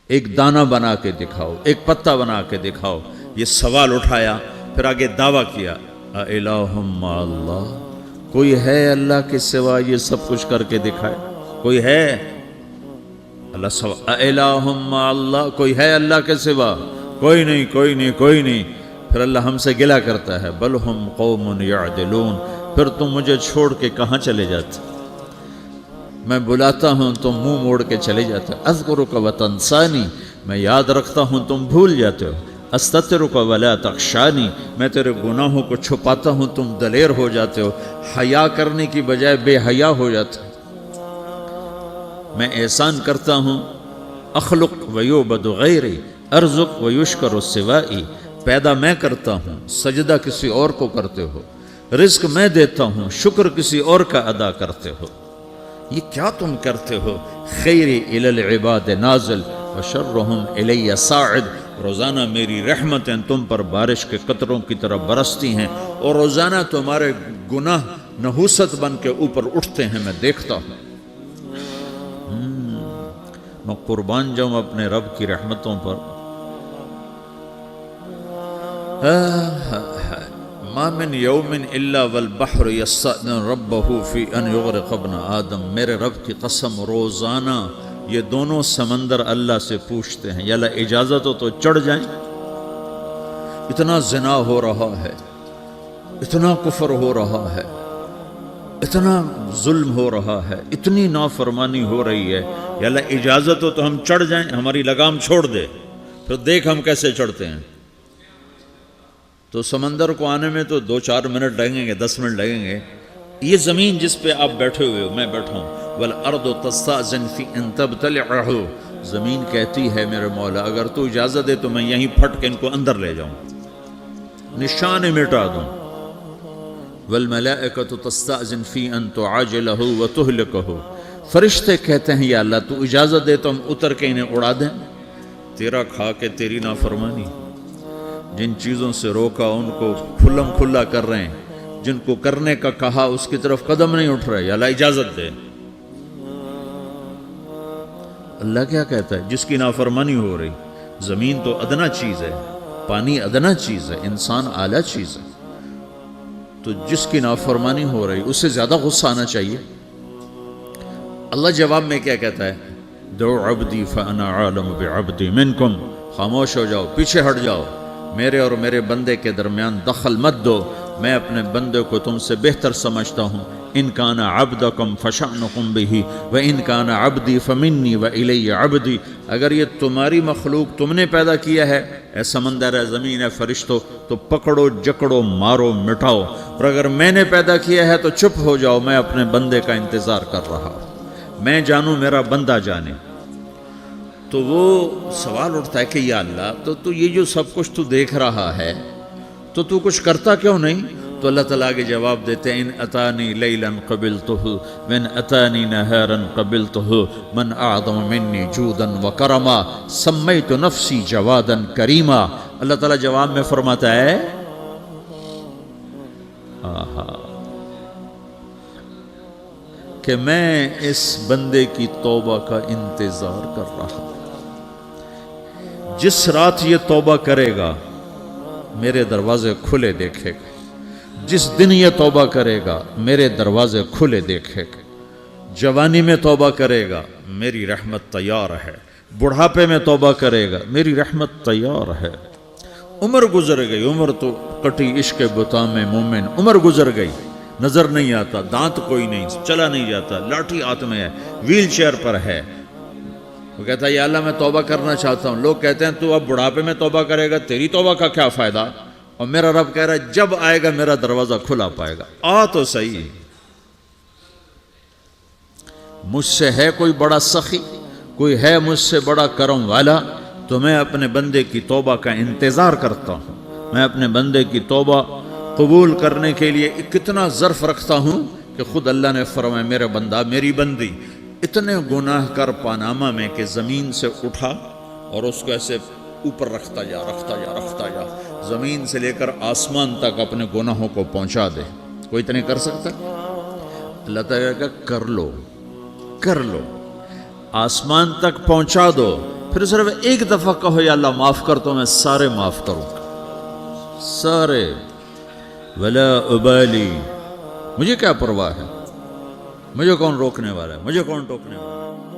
ایک دانہ بنا کے دکھاؤ، ایک پتا بنا کے دکھاؤ۔ یہ سوال اٹھایا، پھر آگے دعویٰ کیا، اِلٰہٌ مع اللہ، کوئی ہے اللہ کے سوا یہ سب کچھ کر کے دکھائے؟ کوئی ہے؟ اللہ سوا اِلٰہٌ مع اللہ، کوئی ہے اللہ کے سوا؟ کوئی نہیں، کوئی نہیں، کوئی نہیں۔ پھر اللہ ہم سے گلہ کرتا ہے، بل ہم قوم یعدلون، پھر تم مجھے چھوڑ کے کہاں چلے جاتے؟ میں بلاتا ہوں تم منہ موڑ کے چلے جاتے ہو۔ اذکرک وتنسانی، میں یاد رکھتا ہوں تم بھول جاتے ہو۔ استترک ولا تخشانی، میں تیرے گناہوں کو چھپاتا ہوں تم دلیر ہو جاتے ہو، حیا کرنے کی بجائے بے حیا ہو جاتے ہو۔ میں احسان کرتا ہوں، اخلق ویعبد غیری، ارزق ویشکر سوائی، پیدا میں کرتا ہوں، سجدہ کسی اور کو کرتے ہو، رزق میں دیتا ہوں، شکر کسی اور کا ادا کرتے ہو۔ یہ کیا تم کرتے ہو؟ خیری الی العباد نازل وشرہم الی صاعد، روزانہ میری رحمتیں تم پر بارش کے قطروں کی طرح برستی ہیں، اور روزانہ تمہارے گناہ نحوست بن کے اوپر اٹھتے ہیں، میں دیکھتا ہوں۔ میں قربان جاؤں اپنے رب کی رحمتوں پر۔ ما من یوم الا والبحر یستأذن ربہ فی ان یغرق ابن آدم، میرے رب کی قسم روزانہ یہ دونوں سمندر اللہ سے پوچھتے ہیں، یا اللہ اجازت ہو تو چڑھ جائیں۔ اتنا زنا ہو رہا ہے، اتنا کفر ہو رہا ہے، اتنا ظلم ہو رہا ہے، اتنی نافرمانی ہو رہی ہے، یا اللہ اجازت ہو تو ہم چڑھ جائیں، ہماری لگام چھوڑ دے، پھر دیکھ ہم کیسے چڑھتے ہیں۔ تو سمندر کو آنے میں تو 2-4 منٹ لگیں گے، 10 منٹ لگیں گے۔ یہ زمین جس پہ آپ بیٹھے ہوئے ہو، میں بیٹھا ہوں، وَالْأَرْضُ تَسْتَأْذِنُ فِي أَن تَبْتَلِعَهُ، زمین کہتی ہے میرے مولا اگر تو اجازت دے تو میں یہیں پھٹ کے ان کو اندر لے جاؤں، نشان مٹا دوں۔ وَالْمَلَائِكَةُ تَسْتَأْذِنُ فِي أَن تُعَاجِلَهُ وَتُهْلِكَهُ، فرشتے کہتے ہیں یا اللہ تو اجازت دے تو ہم اتر کے انہیں اڑا دیں۔ تیرا کھا کے تیری نافرمانی، جن چیزوں سے روکا ان کو کھلم کھلا کر رہے ہیں، جن کو کرنے کا کہا اس کی طرف قدم نہیں اٹھ رہے، یا اللہ اجازت دے۔ اللہ کیا کہتا ہے؟ جس کی نافرمانی ہو رہی، زمین تو ادنا چیز ہے، پانی ادنا چیز ہے، انسان اعلیٰ چیز ہے، تو جس کی نافرمانی ہو رہی اس سے زیادہ غصہ آنا چاہیے۔ اللہ جواب میں کیا کہتا ہے؟ دعو عبدی فانا عالم بعبدی منکم، خاموش ہو جاؤ، پیچھے ہٹ جاؤ، میرے اور میرے بندے کے درمیان دخل مت دو، میں اپنے بندے کو تم سے بہتر سمجھتا ہوں۔ ان کان عبدکم فشأنکم بہ وان کان عبدی فمنی والی عبدی، اگر یہ تمہاری مخلوق تم نے پیدا کیا ہے، اے سمندر ہے، زمین ہے، فرشتوں، تو پکڑو جکڑو مارو مٹاؤ، اور اگر میں نے پیدا کیا ہے تو چپ ہو جاؤ، میں اپنے بندے کا انتظار کر رہا ہوں، میں جانوں میرا بندہ جانے۔ تو وہ سوال اٹھتا ہے کہ یا اللہ تو یہ جو سب کچھ تو دیکھ رہا ہے تو کچھ کرتا کیوں نہیں؟ تو اللہ تعالیٰ کے جواب دیتے ہیں، ان اتانی لیلا قبلتہ من اتانی نہارا قبلتہ من اعظم منی جودا وکرما سمیت نفسی جوادا کریما۔ اللہ تعالیٰ جواب میں فرماتا ہے کہ میں اس بندے کی توبہ کا انتظار کر رہا ہوں، جس رات یہ توبہ کرے گا میرے دروازے کھلے دیکھے گا، جس دن یہ توبہ کرے گا میرے دروازے کھلے دیکھے گا، جوانی میں توبہ کرے گا میری رحمت تیار ہے، بڑھاپے میں توبہ کرے گا میری رحمت تیار ہے۔ عمر گزر گئی، عمر تو کٹی عشق بتا میں مومن، عمر گزر گئی، نظر نہیں آتا، دانت کوئی نہیں، چلا نہیں جاتا، لاٹھی ہاتھ میں ہے، ویل چیئر پر ہے۔ وہ کہتا ہے یا اللہ میں توبہ کرنا چاہتا ہوں۔ لوگ کہتے ہیں تو اب بڑھاپے میں توبہ کرے گا، تیری توبہ کا کیا فائدہ؟ اور میرا رب کہہ رہا ہے جب آئے گا میرا دروازہ کھلا پائے گا، آ تو صحیح۔ مجھ سے ہے کوئی بڑا سخی، کوئی ہے مجھ سے بڑا کرم والا، تو میں اپنے بندے کی توبہ کا انتظار کرتا ہوں، میں اپنے بندے کی توبہ قبول کرنے کے لیے کتنا ظرف رکھتا ہوں کہ خود اللہ نے فرمایا میرا بندہ میری بندی اتنے گناہ کر پاناما میں کہ زمین سے اٹھا اور اس کو ایسے اوپر رکھتا جا، زمین سے لے کر آسمان تک اپنے گناہوں کو پہنچا دے۔ کوئی اتنے کر سکتا؟ اللہ تعالیٰ کا کر لو، آسمان تک پہنچا دو، پھر صرف ایک دفعہ کہو یا اللہ معاف کر تو میں سارے معاف کروں گا، سارے، ولا ابالی، مجھے کیا پرواہ ہے، مجھے کون روکنے والا ہے، مجھے کون ٹوکنے والا ہے۔